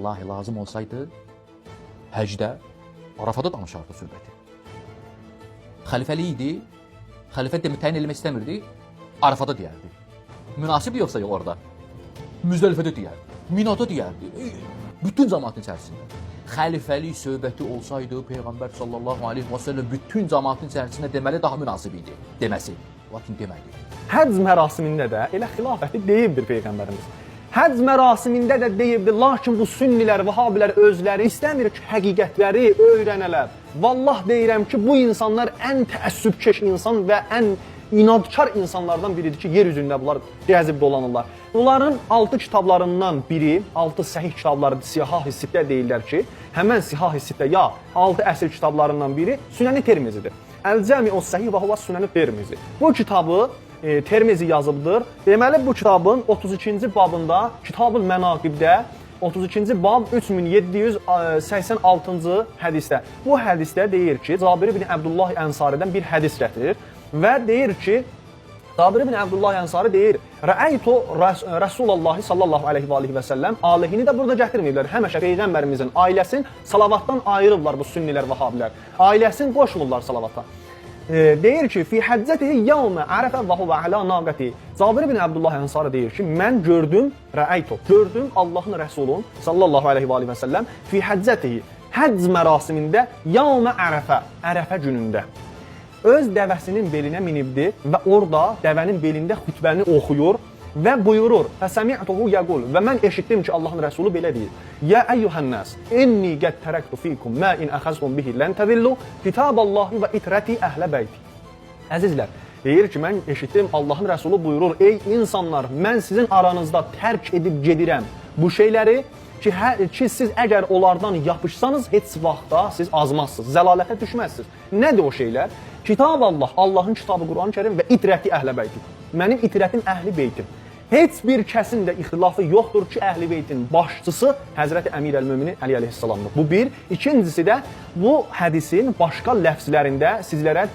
vallahi lazım olsaydı həcdə Arafada danışardı söhbəti. Xəlifəli idi, xəlifə təyin eləmək istəmirdi, Arafada deyərdi. Münasib yoxsa yox orada? Müzdəlifədə deyərdi, Minada deyərdi, bütün cəmaatın içərisində. Xəlifəlik söhbəti olsaydı Peyğəmbər sallallahu aleyhi və səlləm bütün cəmaatın içərisində deməli daha münasib idi deməsi. Lakin demədi. Həcc mərasimində də elə xilafəti deyibdir Peyğəmbərimiz. Həcc mərasimində də deyibdir, lakin bu sünnilər, vəhabilər özləri istəmir ki, həqiqətləri öyrənələr. Vallah deyirəm ki, bu insanlar ən təəssübkeş insan və ən inadkar insanlardan biridir ki, yer üzündə bunlar gəzib dolanırlar. Bunların 6 kitablarından biri, 6 səhih kitabları Sihah-ı Sittə deyirlər ki, həmən Sihah-ı Sittə ya 6 əsr kitablarından biri Sünən-i Tirmizidir. Əl-Cəmi o-Səhih və huva Sünən-i Tirmizi. Bu kitabı Tirmizi yazıbdır. Deməli, bu kitabın 32-ci babında, Kitab-ül Mənaqibdə, 32-ci bab 3786-cı hədisdə. Bu hədisdə deyir ki, Cabir ibn Əbdullah Ənsaridən bir hədis gətirir və deyir ki, Cabir ibn Əbdullah Ənsari deyir, Rəəytu Rəsulullahi sallallahu aleyhi və səlləm aleyhini də burada gətirməyiblər. Həməşə Peyğəmbərimizin ailəsini salavatdan ayırırlar bu sünnilər, vəhabilər. Ailəsini qoşmurlar salavatdan. Deyir ki, fi həccətihi yevmə ərəfə və huvə alə naqəti. Cabir ibn Əbdullah Ənsari deyir ki, mən gördüm, gördüm Allahın Rəsulun sallallahu aleyhi və səlləm fi həccətihi, həcc mərasimində yevmə ərəfə, ərəfə günündə öz dəvəsinin belinə minibdir və orada dəvənin belində xütbəni oxuyur və buyurur, fəsəmi'tuhu yəqul, və mən eşitdim ki, Allahın Rəsulu belə deyir, Yə əyyuhənnəs, inni qəd tərəktu fikum mə in əxəztum bihi lən təzillu, kitaballahi və itrəti əhlə bəyti. Əzizlər, deyir ki, mən eşitdim, Allahın Rəsulu buyurur, ey insanlar, mən sizin aranızda tərk edib gedirəm bu şeyləri ki, siz əgər onlardan yapışsanız, heç vaxtda siz azmazsınız, zəlalətə düşməzsiniz. Nədir o şeylər? Kitab Allah, Allahın kitabı Quran-ı Kərim və itrəti əhlə bəyti. Mənim itrətim əhli beytim. Heç bir kəsin də ixtilafı yoxdur ki, Əhl-i Beytin başçısı Həzrəti Əmir əl-Möminin Əli əleyhissalamdır. Bu bir. İkincisi də bu hədisin başqa ləfzlərində sizlərə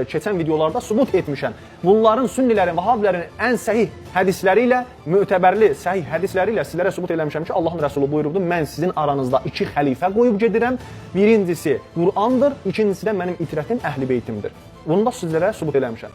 keçən videolarda sübut etmişəm. Bunların sünnilərin, vəhabilərin ən səhih hədisləri ilə, mötəbərli səhih hədisləri ilə sizlərə sübut eləmişəm ki, Allahın Rəsulu buyurubdur, mən sizin aranızda 2 xəlifə qoyub gedirəm. Birincisi Qur'andır, ikincisi də mənim itrətim Əhl-i Beytimdir. Bunu da sizlərə sübut eləmişəm.